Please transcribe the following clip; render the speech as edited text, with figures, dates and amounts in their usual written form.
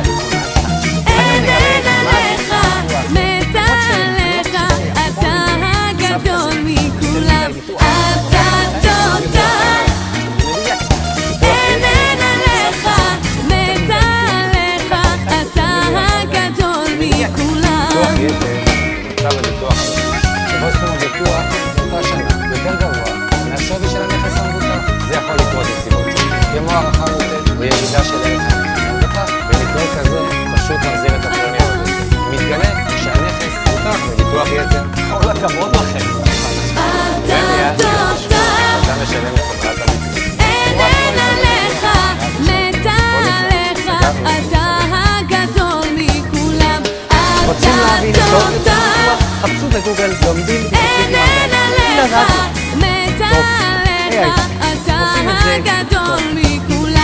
חבר'ה, אין עליך, מת עליך, אתה הגדול מכולם, אתה תותח. אין עליך, מת עליך, אתה הגדול מכולם. ביטוח יתר נמצא בביטוח שבו סכום הביטוח באותה שנה יותר גבוה מהשווי של הנכס המבוטח. זה יכול לקרות מסיבות שונות, כמו הערכה מוטעת וירידה של ערך הנכס המבוטח. במקרה כזה פשוט נחזיר את הפרמיה הזאת. מתגלה שהנכס מבוטח בביטוח יתר. כל הכבוד לכם. אתה תותח. אתה משלם לחברת הביטוח. אין עליך, מת עליך, אתה הגדול מכולם, רוצים להבין אתה טוב את תותח. הביטוח? חפשו בגוגל לומדים ביטוחים אין עליך, מת עליך, טוב, אתה עושים את זה הגדול מכולם.